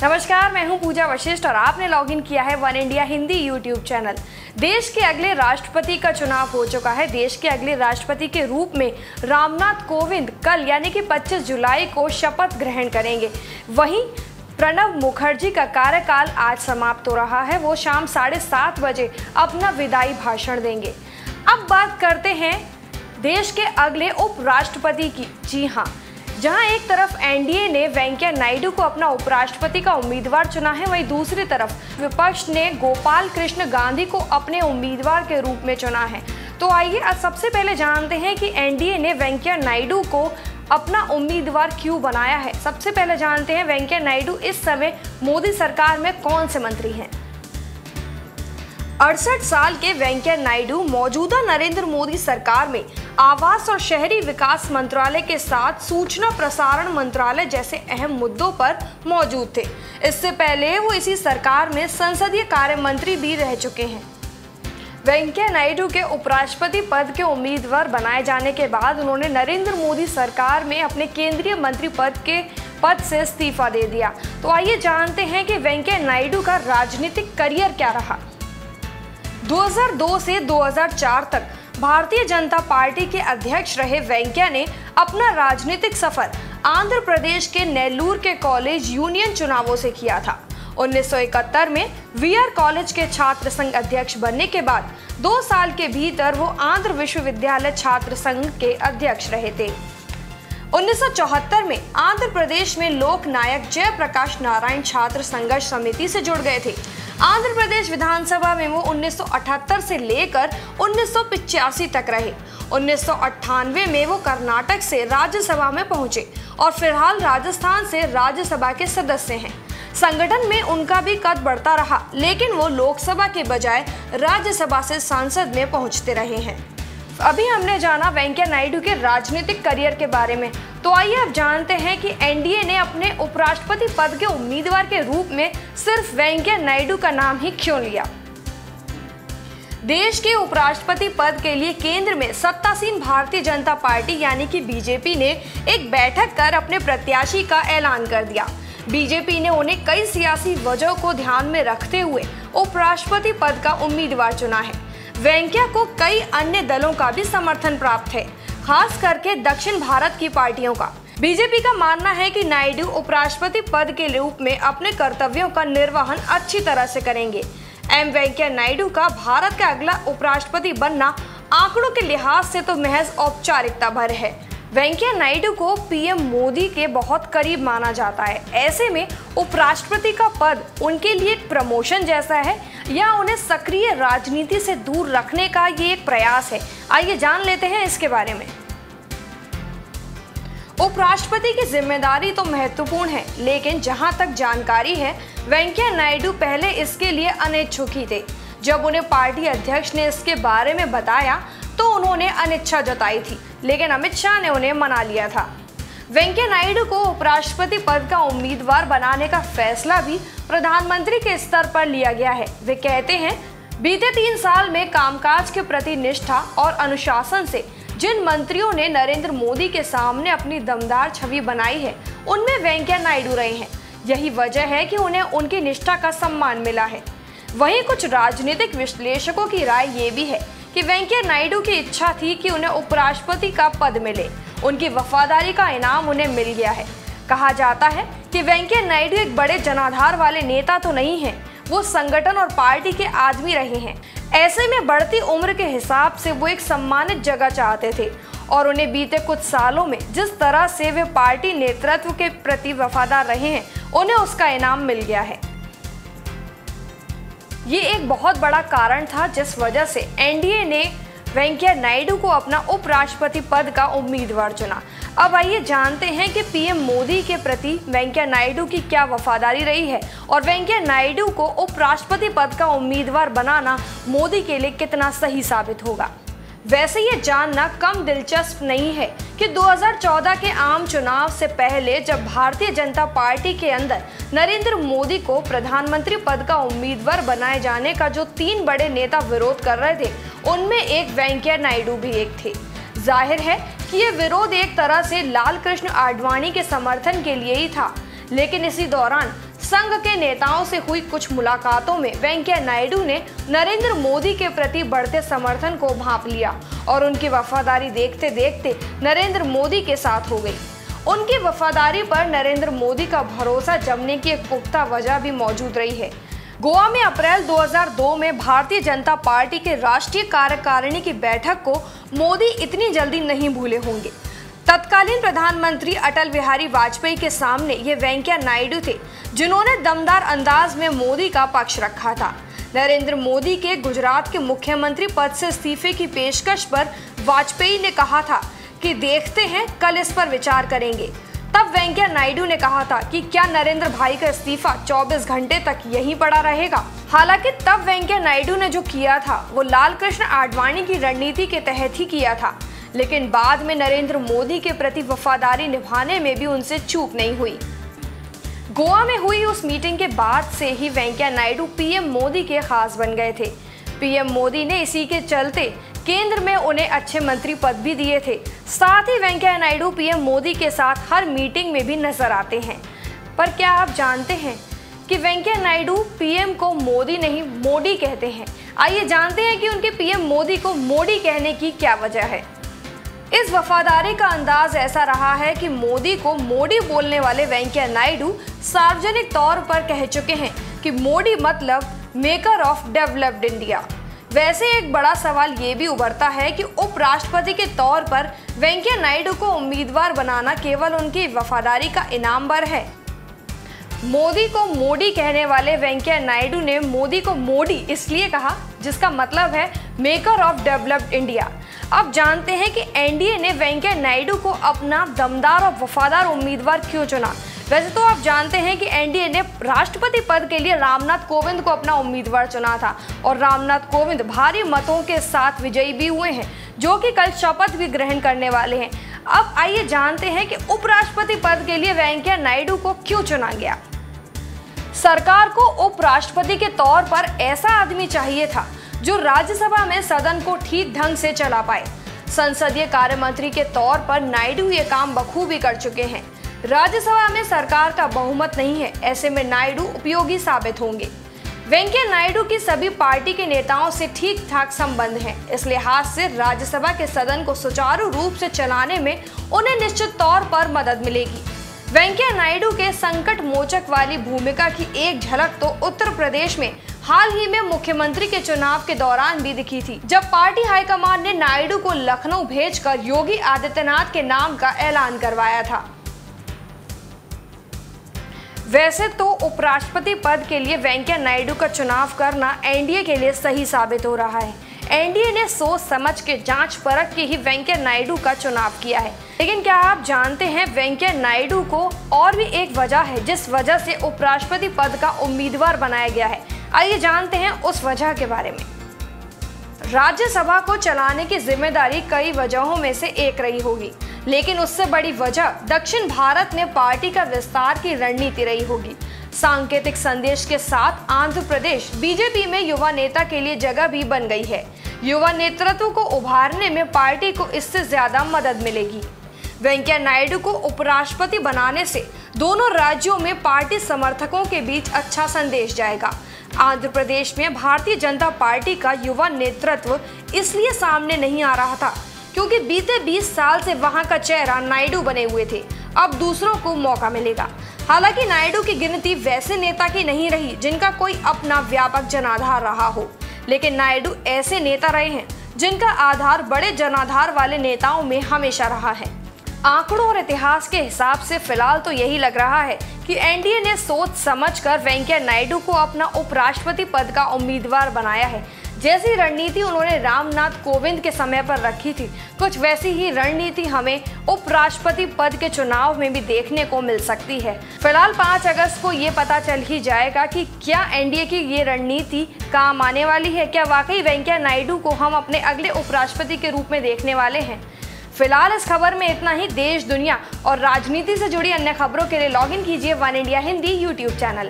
नमस्कार, मैं हूं पूजा वशिष्ठ और आपने लॉगिन किया है one India Hindi YouTube channel. देश के अगले राष्ट्रपति का चुनाव हो चुका है। देश के अगले राष्ट्रपति के रूप में रामनाथ कोविंद कल यानी कि 25 जुलाई को शपथ ग्रहण करेंगे। वहीं प्रणब मुखर्जी का कार्यकाल आज समाप्त हो रहा है। वो शाम 7:30 बजे अपना विदाई भाषण देंगे। अब बात करते हैं देश के अगले उपराष्ट्रपति की। जी हाँ, जहां एक तरफ एनडीए ने वेंकैया नायडू को अपना उपराष्ट्रपति का उम्मीदवार चुना है, वहीं दूसरी तरफ विपक्ष ने गोपाल कृष्ण गांधी को अपने उम्मीदवार के रूप में चुना है। तो आइए सबसे पहले जानते हैं कि एनडीए ने वेंकैया नायडू को अपना उम्मीदवार क्यों बनाया है। सबसे पहले जानते हैं वेंकैया नायडू इस समय मोदी सरकार में कौन से मंत्री हैं। 68 साल के वेंकैया नायडू मौजूदा नरेंद्र मोदी सरकार में आवास और शहरी विकास मंत्रालय के साथ सूचना प्रसारण मंत्रालय जैसे अहम मुद्दों पर मौजूद थे। इससे पहले वो इसी सरकार में संसदीय कार्य मंत्री भी रह चुके हैं। वेंकैया नायडू के उपराष्ट्रपति पद के उम्मीदवार बनाए जाने के बाद उन्होंने नरेंद्र मोदी सरकार में अपने केंद्रीय मंत्री पद से इस्तीफा दे दिया। तो आइए जानते हैं कि वेंकैया नायडू का राजनीतिक करियर क्या रहा। 2002 से 2004 तक भारतीय जनता पार्टी के अध्यक्ष रहे वेंकैया ने अपना राजनीतिक सफर आंध्र प्रदेश के नेल्लूर के कॉलेज यूनियन चुनावों से किया था। 1971 में वीआर कॉलेज के छात्र संघ अध्यक्ष बनने के बाद 2 साल के भीतर वो आंध्र विश्वविद्यालय छात्र संघ के अध्यक्ष रहे थे। 1974 में आंध्र प्रदेश में लोक नायक जयप्रकाश नारायण छात्र संघर्ष समिति से जुड़ गए थे। आंध्र प्रदेश विधानसभा में वो 1978 से लेकर 1985 तक रहे। 1998 में वो कर्नाटक से राज्यसभा में पहुंचे और फिलहाल राजस्थान से राज्यसभा के सदस्य हैं। संगठन में उनका भी कद बढ़ता रहा, लेकिन वो लोकसभा के बजाय राज्यसभा से सांसद में पहुंचते रहे हैं। अभी हमने जाना वेंकैया नायडू के राजनीतिक करियर के बारे में। तो आइए अब जानते हैं कि एनडीए ने अपने उपराष्ट्रपति पद के उम्मीदवार के रूप में सिर्फ वेंकैया नायडू का नाम ही क्यों लिया। देश के उपराष्ट्रपति पद के लिए केंद्र में सत्तासीन भारतीय जनता पार्टी यानी कि बीजेपी ने एक बैठक कर अपने प्रत्याशी का ऐलान कर दिया। बीजेपी ने उन्हें कई सियासी वजहों को ध्यान में रखते हुए उपराष्ट्रपति पद का उम्मीदवार चुना है। वेंकैया को कई अन्य दलों का भी समर्थन प्राप्त है, खास करके दक्षिण भारत की पार्टियों का। बीजेपी का मानना है कि नायडू उपराष्ट्रपति पद के रूप में अपने कर्तव्यों का निर्वहन अच्छी तरह से करेंगे। वेंकैया नायडू का भारत का अगला उपराष्ट्रपति बनना आंकड़ों के लिहाज से तो महज औपचारिकता भर है। वेंकैया नायडू को पीएम मोदी के बहुत करीब माना जाता है। ऐसे में उपराष्ट्रपति का पद उनके लिए एक प्रमोशन जैसा है या उन्हें सक्रिय राजनीति से दूर रखने का ये एक प्रयास है। आइए जान लेते हैं इसके बारे में। उपराष्ट्रपति की जिम्मेदारी तो महत्वपूर्ण है, लेकिन जहां तक जानकारी है वेंकैया नायडू पहले इसके लिए अनिच्छुक ही थे। जब उन्हें पार्टी अध्यक्ष ने इसके बारे में बताया तो उन्होंने अनिच्छा जताई थी, लेकिन अमित शाह ने उन्हें मना लिया था। वेंकैया नायडू को उपराष्ट्रपति पद का उम्मीदवार बनाने का फैसला भी प्रधानमंत्री के स्तर पर लिया गया है। वे कहते हैं, बीते 3 साल में कामकाज के प्रति निष्ठा और अनुशासन से जिन मंत्रियों ने नरेंद्र मोदी के सामने अपनी दमदार छवि बनाई है, उनमें वेंकैया नायडू रहे हैं। यही वजह है कि उन्हें उनकी निष्ठा का सम्मान मिला है। वहीं कुछ राजनीतिक विश्लेषकों की राय ये भी है कि वेंकैया नायडू की इच्छा थी कि उन्हें उपराष्ट्रपति का पद मिले। उनकी वफादारी का इनाम उन्हें मिल गया है। कहा जाता है कि वेंकैया नायडू एक बड़े जनाधार वाले नेता तो नहीं हैं, वो संगठन और पार्टी के आदमी रहे हैं। ऐसे में बढ़ती उम्र के हिसाब से वो एक सम्मानित जगह चाहते थे और उन्हें बीते कुछ सालों में जिस तरह से वे पार्टी नेतृत्व के प्रति वफादार रहे हैं, उन्हें उसका इनाम मिल गया है। ये एक बहुत बड़ा कारण था जिस वजह से एनडीए ने वेंकैया नायडू को अपना उपराष्ट्रपति पद का उम्मीदवार चुना। अब आइए जानते हैं कि पीएम मोदी के प्रति वेंकैया नायडू की क्या वफादारी रही है और वेंकैया नायडू को उपराष्ट्रपति पद का उम्मीदवार बनाना मोदी के लिए कितना सही साबित होगा। वैसे ये जानना कम दिलचस्प नहीं है कि 2014 के आम चुनाव से पहले जब भारतीय जनता पार्टी के अंदर नरेंद्र मोदी को प्रधानमंत्री पद का उम्मीदवार बनाए जाने का जो 3 बड़े नेता विरोध कर रहे थे, उनमें एक वेंकैया नायडू भी एक थे। जाहिर है कि ये विरोध एक तरह से लाल कृष्ण आडवाणी के समर्थन के लिए ही था, लेकिन इसी दौरान संघ के नेताओं से हुई कुछ मुलाकातों में वेंकैया नायडू ने नरेंद्र मोदी के प्रति बढ़ते समर्थन को भांप लिया और उनकी वफादारी देखते देखते नरेंद्र मोदी के साथ हो गई। उनकी वफादारी पर नरेंद्र मोदी का भरोसा जमने की एक पुख्ता वजह भी मौजूद रही है। गोवा में अप्रैल 2002 में भारतीय जनता पार्टी के राष्ट्रीय कार्यकारिणी की बैठक को मोदी इतनी जल्दी नहीं भूले होंगे। तत्कालीन प्रधानमंत्री अटल बिहारी वाजपेयी के सामने ये वेंकैया नायडू थे जिन्होंने दमदार अंदाज में मोदी का पक्ष रखा था। नरेंद्र मोदी के गुजरात के मुख्यमंत्री पद से इस्तीफे की पेशकश पर वाजपेयी ने कहा था कि देखते हैं, कल इस पर विचार करेंगे। तब वेंकैया नायडू ने कहा था कि क्या नरेंद्र भाई का इस्तीफा 24 घंटे तक यहीं पड़ा रहेगा। हालांकि तब वेंकैया नायडू ने जो किया था वो लाल कृष्ण आडवाणी की रणनीति के तहत ही किया था, लेकिन बाद में नरेंद्र मोदी के प्रति वफादारी निभाने में भी उनसे चूक नहीं हुई। गोवा में हुई उस मीटिंग के बाद से ही वेंकैया नायडू पीएम मोदी के खास बन गए थे। पीएम मोदी ने इसी के चलते केंद्र में उन्हें अच्छे मंत्री पद भी दिए थे। साथ ही वेंकैया नायडू पीएम मोदी के साथ हर मीटिंग में भी नजर आते हैं। पर क्या आप जानते हैं कि वेंकैया नायडू पीएम को मोदी नहीं मोडी कहते हैं? आइए जानते हैं कि उनके पीएम मोदी को मोडी कहने की क्या वजह है। इस वफादारी का अंदाज ऐसा रहा है कि मोदी को मोडी बोलने वाले वेंकैया नायडू सार्वजनिक तौर पर कह चुके हैं कि मोडी मतलब मेकर ऑफ डेवलप्ड इंडिया। वैसे एक बड़ा सवाल ये भी उभरता है कि उपराष्ट्रपति के तौर पर वेंकैया नायडू को उम्मीदवार बनाना केवल उनकी वफादारी का इनाम भर है। मोदी को मोडी कहने वाले वेंकैया नायडू ने मोदी को मोडी इसलिए कहा जिसका मतलब है मेकर ऑफ डेवलप्ड इंडिया। अब जानते हैं कि एनडीए ने वेंकैया नायडू को अपना दमदार और वफादार उम्मीदवार क्यों चुना। वैसे तो आप जानते हैं कि एनडीए ने राष्ट्रपति पद के लिए रामनाथ कोविंद को अपना उम्मीदवार चुना था और रामनाथ कोविंद भारी मतों के साथ विजयी भी हुए हैं, जो कि कल शपथ भी ग्रहण करने वाले हैं। अब आइए जानते हैं कि उपराष्ट्रपति पद के लिए वेंकैया नायडू को क्यों चुना गया। सरकार को उपराष्ट्रपति के तौर पर ऐसा आदमी चाहिए था जो राज्यसभा में सदन को ठीक ढंग से चला पाए। संसदीय कार्य मंत्री के तौर पर नायडू ये काम बखूबी कर चुके हैं। राज्यसभा में सरकार का बहुमत नहीं है, ऐसे में नायडू उपयोगी साबित होंगे। वेंकैया नायडू की सभी पार्टी के नेताओं से ठीक ठाक संबंध हैं, इस लिहाज से राज्यसभा के सदन को सुचारू रूप से चलाने में उन्हें निश्चित तौर पर मदद मिलेगी। वेंकैया नायडू के संकट मोचक वाली भूमिका की एक झलक तो उत्तर प्रदेश में हाल ही में मुख्यमंत्री के चुनाव के दौरान भी दिखी थी, जब पार्टी हाईकमान ने नायडू को लखनऊ भेजकर योगी आदित्यनाथ के नाम का ऐलान करवाया था। वैसे तो उपराष्ट्रपति पद के लिए वेंकैया नायडू का चुनाव करना एनडीए के लिए सही साबित हो रहा है। एनडीए ने सोच समझ के जांच परख के ही वेंकैया नायडू का चुनाव किया है। लेकिन क्या आप जानते हैं वेंकैया नायडू को और भी एक वजह है जिस वजह से उपराष्ट्रपति पद का उम्मीदवार बनाया गया है। आइए जानते हैं उस वजह के बारे में। राज्यसभा को चलाने की जिम्मेदारी कई वजहों में से एक रही होगी, लेकिन उससे बड़ी वजह दक्षिण भारत में पार्टी का विस्तार की रणनीति रही होगी। सांकेतिक संदेश के साथ आंध्र प्रदेश बीजेपी में युवा नेता के लिए जगह भी बन गई है। युवा नेतृत्व को उभारने में पार्टी को इससे ज्यादा मदद मिलेगी। वेंकैया नायडू को उपराष्ट्रपति बनाने से दोनों राज्यों में पार्टी समर्थकों के बीच अच्छा संदेश जाएगा। आंध्र प्रदेश में भारतीय जनता पार्टी का युवा नेतृत्व इसलिए सामने नहीं आ रहा था क्योंकि बीते 20 साल से वहां का चेहरा नायडू बने हुए थे। अब दूसरों को मौका मिलेगा। हालांकि नायडू की गिनती वैसे नेता की नहीं रही जिनका कोई अपना व्यापक जनाधार रहा हो, लेकिन नायडू ऐसे नेता रहे हैं जिनका आधार बड़े जनाधार वाले नेताओं में हमेशा रहा है। आंकड़ों और इतिहास के हिसाब से फिलहाल तो यही लग रहा है कि एनडीए ने सोच समझकर वेंकैया नायडू को अपना उपराष्ट्रपति पद का उम्मीदवार बनाया है। जैसी रणनीति उन्होंने रामनाथ कोविंद के समय पर रखी थी, कुछ वैसी ही रणनीति हमें उपराष्ट्रपति पद के चुनाव में भी देखने को मिल सकती है। फिलहाल 5 अगस्त को ये पता चल ही जाएगा कि क्या एनडीए की ये रणनीति काम आने वाली है। क्या वाकई वेंकैया नायडू को हम अपने अगले उपराष्ट्रपति के रूप में देखने वाले हैं। फिलहाल इस खबर में इतना ही। देश, दुनिया और राजनीति से जुड़ी अन्य खबरों के लिए लॉगिन कीजिए one India Hindi YouTube channel.